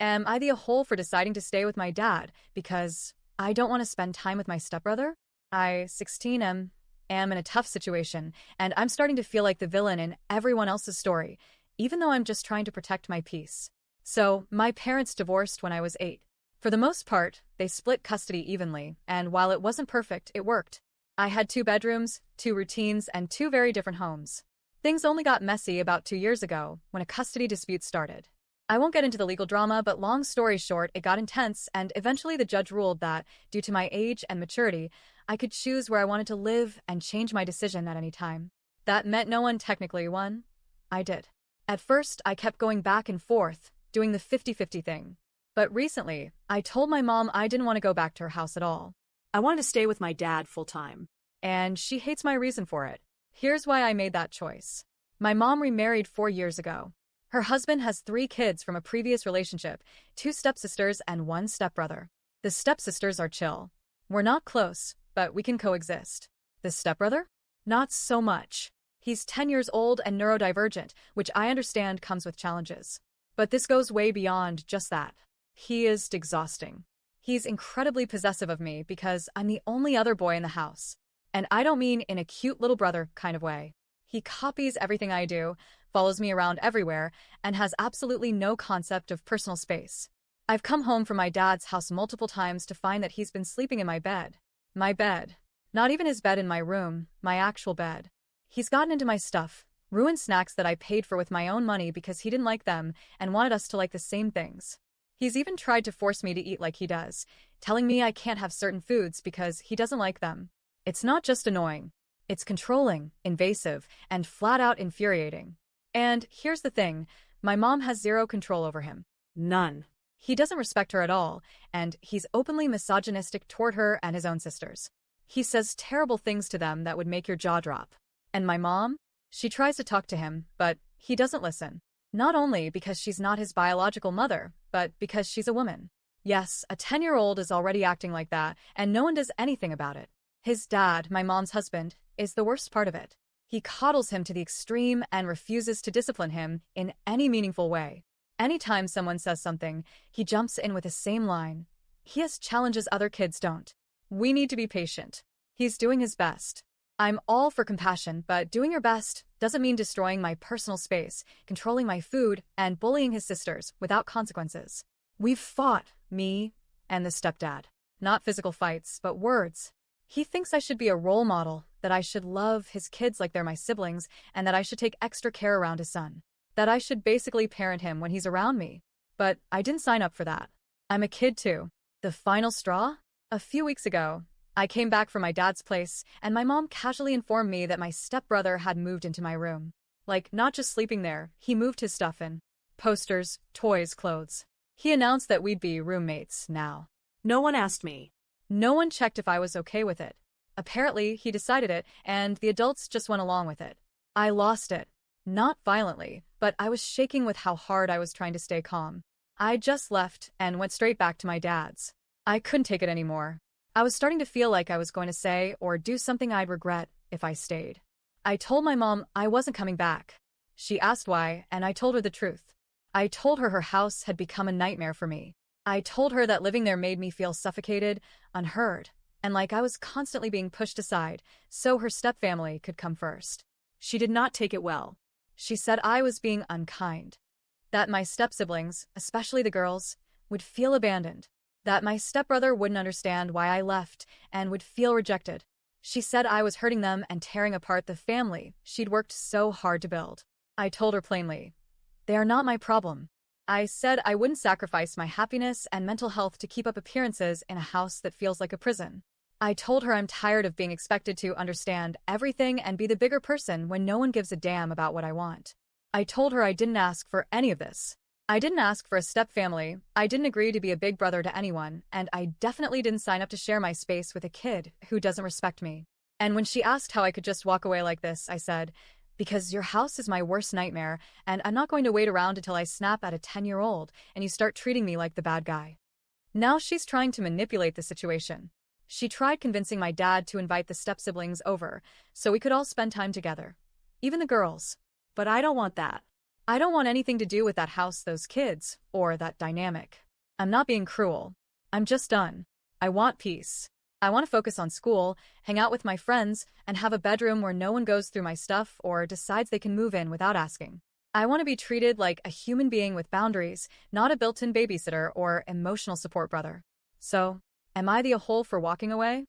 Am I the a-hole for deciding to stay with my dad because I don't want to spend time with my stepbrother? I, 16, am in a tough situation, and I'm starting to feel like the villain in everyone else's story, even though I'm just trying to protect my peace. So, my parents divorced when I was 8. For the most part, they split custody evenly, and while it wasn't perfect, it worked. I had 2 bedrooms, 2 routines, and 2 very different homes. Things only got messy about 2 years ago, when a custody dispute started. I won't get into the legal drama, but long story short, it got intense, and eventually the judge ruled that, due to my age and maturity, I could choose where I wanted to live and change my decision at any time. That meant no one technically won. I did. At first, I kept going back and forth, doing the 50-50 thing. But recently, I told my mom I didn't want to go back to her house at all. I wanted to stay with my dad full-time. And she hates my reason for it. Here's why I made that choice. My mom remarried 4 years ago. Her husband has 3 kids from a previous relationship, 2 stepsisters and 1 stepbrother. The stepsisters are chill. We're not close, but we can coexist. The stepbrother? Not so much. He's 10 years old and neurodivergent, which I understand comes with challenges. But this goes way beyond just that. He is exhausting. He's incredibly possessive of me because I'm the only other boy in the house. And I don't mean in a cute little brother kind of way. He copies everything I do, follows me around everywhere, and has absolutely no concept of personal space. I've come home from my dad's house multiple times to find that he's been sleeping in my bed. My bed. Not even his bed in my room, my actual bed. He's gotten into my stuff, ruined snacks that I paid for with my own money because he didn't like them and wanted us to like the same things. He's even tried to force me to eat like he does, telling me I can't have certain foods because he doesn't like them. It's not just annoying. It's controlling, invasive, and flat-out infuriating. And here's the thing, my mom has 0 control over him. None. He doesn't respect her at all, and he's openly misogynistic toward her and his own sisters. He says terrible things to them that would make your jaw drop. And my mom? She tries to talk to him, but he doesn't listen. Not only because she's not his biological mother, but because she's a woman. Yes, a 10-year-old is already acting like that, and no one does anything about it. His dad, my mom's husband, is the worst part of it. He coddles him to the extreme and refuses to discipline him in any meaningful way. Anytime someone says something, he jumps in with the same line. He has challenges other kids don't. We need to be patient. He's doing his best. I'm all for compassion, but doing your best doesn't mean destroying my personal space, controlling my food, and bullying his sisters without consequences. We've fought, me and the stepdad. Not physical fights, but words. He thinks I should be a role model, that I should love his kids like they're my siblings, and that I should take extra care around his son. That I should basically parent him when he's around me. But I didn't sign up for that. I'm a kid too. The final straw? A few weeks ago, I came back from my dad's place, and my mom casually informed me that my stepbrother had moved into my room. Like, not just sleeping there, he moved his stuff in. Posters, toys, clothes. He announced that we'd be roommates now. No one asked me. No one checked if I was okay with it. Apparently, he decided it, and the adults just went along with it. I lost it. Not violently, but I was shaking with how hard I was trying to stay calm. I just left and went straight back to my dad's. I couldn't take it anymore. I was starting to feel like I was going to say or do something I'd regret if I stayed. I told my mom I wasn't coming back. She asked why, and I told her the truth. I told her her house had become a nightmare for me. I told her that living there made me feel suffocated, unheard, and like I was constantly being pushed aside, so her stepfamily could come first. She did not take it well. She said I was being unkind. That my step-siblings, especially the girls, would feel abandoned. That my stepbrother wouldn't understand why I left and would feel rejected. She said I was hurting them and tearing apart the family she'd worked so hard to build. I told her plainly, they are not my problem. I said I wouldn't sacrifice my happiness and mental health to keep up appearances in a house that feels like a prison. I told her I'm tired of being expected to understand everything and be the bigger person when no one gives a damn about what I want. I told her I didn't ask for any of this. I didn't ask for a step-family, I didn't agree to be a big brother to anyone, and I definitely didn't sign up to share my space with a kid who doesn't respect me. And when she asked how I could just walk away like this, I said, because your house is my worst nightmare, and I'm not going to wait around until I snap at a 10-year-old and you start treating me like the bad guy. Now she's trying to manipulate the situation. She tried convincing my dad to invite the step-siblings over so we could all spend time together. Even the girls. But I don't want that. I don't want anything to do with that house, those kids, or that dynamic. I'm not being cruel. I'm just done. I want peace. I want to focus on school, hang out with my friends, and have a bedroom where no one goes through my stuff or decides they can move in without asking. I want to be treated like a human being with boundaries, not a built-in babysitter or emotional support brother. So, am I the a hole for walking away?